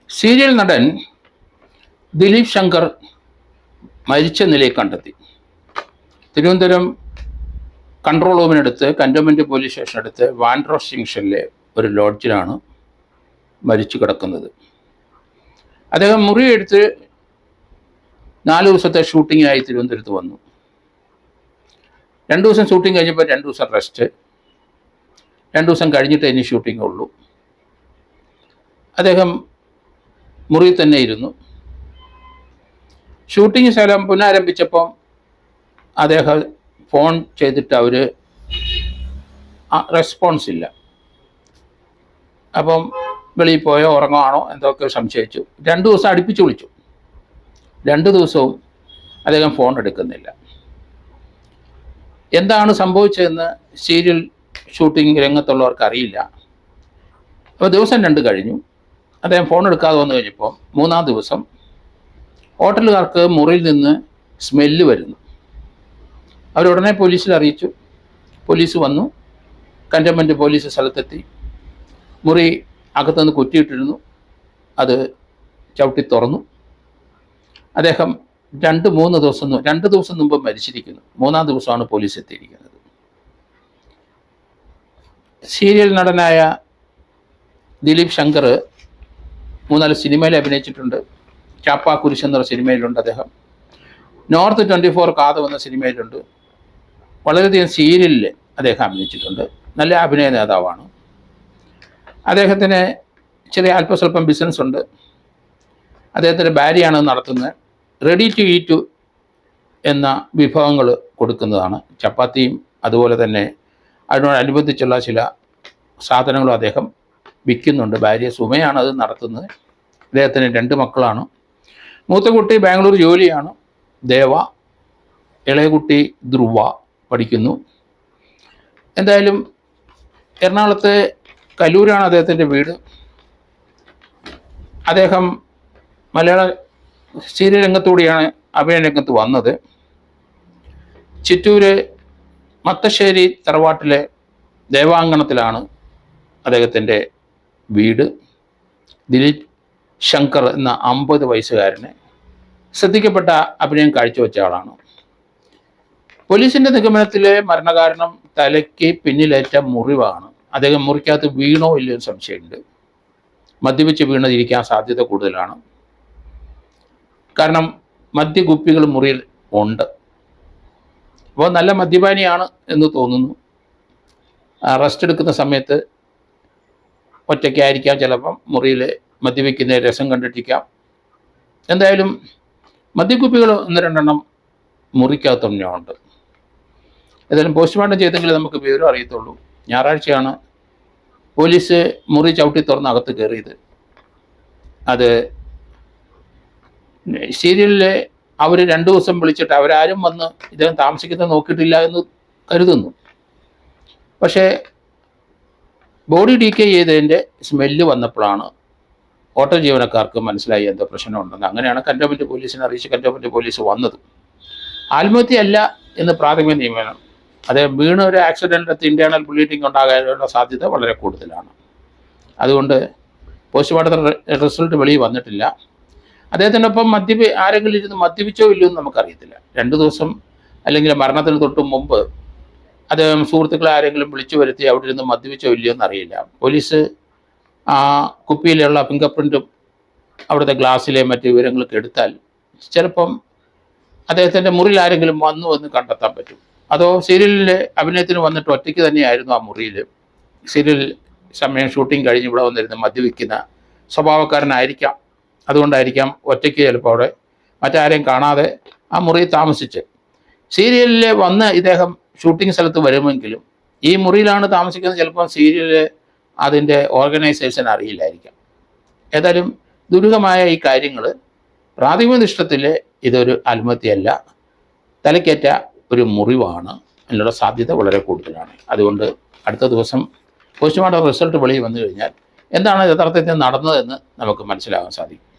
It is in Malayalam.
സീരിയൽ നടൻ ദിലീപ് ശങ്കർ മരിച്ച നിലയിൽ കണ്ടെത്തി. തിരുവനന്തപുരം കൺട്രോൾ റൂമിനടുത്ത് കൻ്റോൺമെൻറ്റ് പോലീസ് സ്റ്റേഷനടുത്ത് വാൻഡ്രോസ് ജംഗ്ഷനിലെ ഒരു ലോഡ്ജിലാണ് മരിച്ചു കിടക്കുന്നത്. അദ്ദേഹം മുറിയെടുത്ത് 4 ദിവസത്തെ ഷൂട്ടിങ്ങിനായി തിരുവനന്തപുരത്ത് വന്നു. 2 ദിവസം ഷൂട്ടിംഗ് കഴിഞ്ഞപ്പോൾ 2 ദിവസം റെസ്റ്റ്, 2 ദിവസം കഴിഞ്ഞിട്ട് ഇനി ഷൂട്ടിംഗ് ഉള്ളൂ. അദ്ദേഹം മുറിയിൽ തന്നെ ഇരുന്നു. ഷൂട്ടിംഗ് സ്ഥലം പുനരാരംഭിച്ചപ്പം അദ്ദേഹം ഫോൺ ചെയ്തിട്ട് അവർ റെസ്പോൺസ് ഇല്ല. അപ്പം വെളിയിൽ പോയോ ഉറങ്ങുകയാണോ എന്തൊക്കെ സംശയിച്ചു. 2 ദിവസം അടുപ്പിച്ച് വിളിച്ചു. 2 ദിവസവും അദ്ദേഹം ഫോൺ എടുക്കുന്നില്ല. എന്താണ് സംഭവിച്ചതെന്ന് സീരിയൽ ഷൂട്ടിംഗ് രംഗത്തുള്ളവർക്ക് അറിയില്ല. അപ്പോൾ ദിവസം 2 കഴിഞ്ഞു. അദ്ദേഹം ഫോൺ എടുക്കാതെ വന്നു കഴിഞ്ഞപ്പോൾ 3-ാം ദിവസം ഹോട്ടലുകാർക്ക് മുറിയിൽ നിന്ന് സ്മെല്ല് വരുന്നു. അവരുടനെ പോലീസിൽ അറിയിച്ചു. പോലീസ് വന്നു. കൻ്റോൺമെൻറ്റ് പോലീസ് സ്ഥലത്തെത്തി. മുറി അകത്തുനിന്ന് കുറ്റിയിട്ടിരുന്നു. അത് ചവിട്ടി തുറന്നു. അദ്ദേഹം 2 ദിവസം മുമ്പ് മരിച്ചിരിക്കുന്നു. 3-ാം ദിവസമാണ് പോലീസ് എത്തിയിരിക്കുന്നത്. സീരിയൽ നടനായ ദിലീപ് ശങ്കർ 3-4 സിനിമയിൽ അഭിനയിച്ചിട്ടുണ്ട്. ചാപ്പാ കുരിശ് എന്ന സിനിമയിലുണ്ട് അദ്ദേഹം. നോർത്ത് 24 കാതം എന്ന സിനിമയിലുണ്ട്. വളരെയധികം സീരിയലിൽ അദ്ദേഹം അഭിനയിച്ചിട്ടുണ്ട്. നല്ല അഭിനയ നേതാവാണ്. അദ്ദേഹത്തിന് ചെറിയ അല്പസ്വല്പം ബിസിനസ് ഉണ്ട്. അദ്ദേഹത്തിൻ്റെ ഭാര്യയാണ് നടത്തുന്നത്. റെഡി ടു ഈറ്റ് എന്ന വിഭവങ്ങൾ കൊടുക്കുന്നതാണ്. ചപ്പാത്തിയും അതുപോലെ തന്നെ അതിനോടനുബന്ധിച്ചുള്ള ചില സാധനങ്ങളും അദ്ദേഹം വിൽക്കുന്നുണ്ട്. ഭാര്യ സുമയാണ് അത് നടത്തുന്നത്. അദ്ദേഹത്തിന് 2 മക്കളാണ്. മൂത്ത കുട്ടി ബാംഗ്ലൂർ ജോലിയാണ്, ദേവ. ഇളയ കുട്ടി ധ്രുവ പഠിക്കുന്നു. എന്തായാലും എറണാകുളത്തെ കല്ലൂരാണ് അദ്ദേഹത്തിൻ്റെ വീട്. അദ്ദേഹം മലയാള സീരിയൽ രംഗത്തൂടെയാണ് അഭിനയ രംഗത്ത് വന്നത്. ചിറ്റൂര് മത്തശ്ശേരി തറവാട്ടിലെ ദേവാങ്കണത്തിലാണ് അദ്ദേഹത്തിൻ്റെ വീട്. ദിലീപ് ശങ്കർ എന്ന 50 വയസ്സുകാരന് ശ്രദ്ധിക്കപ്പെട്ട അഭിനയം കാഴ്ചവെച്ച ആളാണ്. പോലീസിൻ്റെ നിഗമനത്തിലെ മരണകാരണം തലയ്ക്ക് പിന്നിലേറ്റ മുറിവാണ്. അദ്ദേഹം മുറിക്കകത്ത് വീണോ ഇല്ലയോ സംശയമുണ്ട്. മദ്യപിച്ച് വീണതിരിക്കാൻ സാധ്യത കൂടുതലാണ്. കാരണം മദ്യകുപ്പികൾ മുറിയിൽ ഉണ്ട്. അപ്പോൾ നല്ല മദ്യപാനിയാണ് എന്ന് തോന്നുന്നു. റെസ്റ്റ് എടുക്കുന്ന സമയത്ത് ഒറ്റയ്ക്കായിരിക്കാം, ചിലപ്പം മുറിയിൽ മദ്യപിക്കുന്ന രസം കണ്ടിട്ടിരിക്കാം. എന്തായാലും മദ്യക്കുപ്പികൾ 1-2 മുറിക്കകത്ത് തന്നെ ഉണ്ട്. ഏതായാലും പോസ്റ്റ്മോർട്ടം ചെയ്തെങ്കിൽ നമുക്ക് വിവരം അറിയത്തുള്ളൂ. ഞായറാഴ്ചയാണ് പോലീസ് മുറി ചവിട്ടി തുറന്ന് അകത്ത് കയറിയത്. അത് സീരിയലിലെ അവർ 2 ദിവസം വിളിച്ചിട്ട് അവരാരും വന്ന് ഇദ്ദേഹം താമസിക്കുന്നത് നോക്കിയിട്ടില്ല എന്ന് കരുതുന്നു. പക്ഷേ ബോഡി ഡീക്കേ ചെയ്തതിൻ്റെ സ്മെല്ല് വന്നപ്പോഴാണ് ഹോട്ടൽ ജീവനക്കാർക്ക് മനസ്സിലായി എന്തോ പ്രശ്നമുണ്ടെന്ന്. അങ്ങനെയാണ് കൻ്റോൺമെൻറ്റ് പോലീസിനെ അറിയിച്ച് കൻ്റോൺമെൻറ്റ് പോലീസ് വന്നത്. ആത്മഹത്യയല്ല എന്ന് പ്രാഥമിക നിഗമനം. അദ്ദേഹം വീണ ഒരു ആക്സിഡൻറ്റ് ഇൻറ്റേർണൽ ബ്ലീഡിങ് ഉണ്ടാകാനുള്ള സാധ്യത വളരെ കൂടുതലാണ്. അതുകൊണ്ട് പോസ്റ്റ്മോർട്ടം റിസൾട്ട് വെളിയിൽ വന്നിട്ടില്ല. അദ്ദേഹത്തിനൊപ്പം ആരെങ്കിലും ഇരുന്ന് മദ്യപിച്ചോ ഇല്ലയോ എന്ന് നമുക്കറിയത്തില്ല. 2 ദിവസം അല്ലെങ്കിൽ മരണത്തിന് തൊട്ട് മുമ്പ് അദ്ദേഹം സുഹൃത്തുക്കളെ ആരെങ്കിലും വിളിച്ചു വരുത്തി അവിടെ ഇരുന്ന് മദ്യപിച്ചോ ഇല്ലയോ എന്നറിയില്ല. പോലീസ് ആ കുപ്പിയിലുള്ള ഫിംഗർ പ്രിൻറ്റും അവിടുത്തെ ഗ്ലാസ്സിലെ മറ്റ് വിവരങ്ങളൊക്കെ എടുത്താൽ ചിലപ്പം അദ്ദേഹത്തിൻ്റെ മുറിയിൽ ആരെങ്കിലും വന്നു എന്ന് കണ്ടെത്താൻ പറ്റും. അതോ സീരിയലിലെ അഭിനയത്തിന് വന്നിട്ട് ഒറ്റയ്ക്ക് തന്നെയായിരുന്നു ആ മുറിയിൽ. സീരിയൽ സമയം ഷൂട്ടിംഗ് കഴിഞ്ഞ് ഇവിടെ വന്നിരുന്ന് മദ്യപിക്കുന്ന സ്വഭാവക്കാരനായിരിക്കാം. അതുകൊണ്ടായിരിക്കാം ഒറ്റയ്ക്ക് ചിലപ്പോൾ അവിടെ മറ്റാരെയും കാണാതെ ആ മുറിയിൽ താമസിച്ച്. സീരിയലിൽ വന്ന് ഇദ്ദേഹം ഷൂട്ടിംഗ് സ്ഥലത്ത് വരുമെങ്കിലും ഈ മുറിയിലാണ് താമസിക്കുന്നത്. ചിലപ്പം സീരിയലിൽ അതിൻ്റെ ഓർഗനൈസേഷൻ അറിയില്ലായിരിക്കാം. ഏതായാലും ദുരൂഹമായ ഈ കാര്യങ്ങൾ പ്രാഥമിക ദൃഷ്ടിയിൽ ഇതൊരു ആത്മഹത്യയല്ല, തലക്കേറ്റ ഒരു മുറിവാണ്. അതിനുള്ള സാധ്യത വളരെ കൂടുതലാണ്. അതുകൊണ്ട് അടുത്ത ദിവസം പോസ്റ്റ്മോർട്ടം റിസൾട്ട് വെളിയിൽ വന്നു കഴിഞ്ഞാൽ എന്താണ് യഥാർത്ഥത്തിൽ നടന്നതെന്ന് നമുക്ക് മനസ്സിലാകാൻ സാധിക്കും.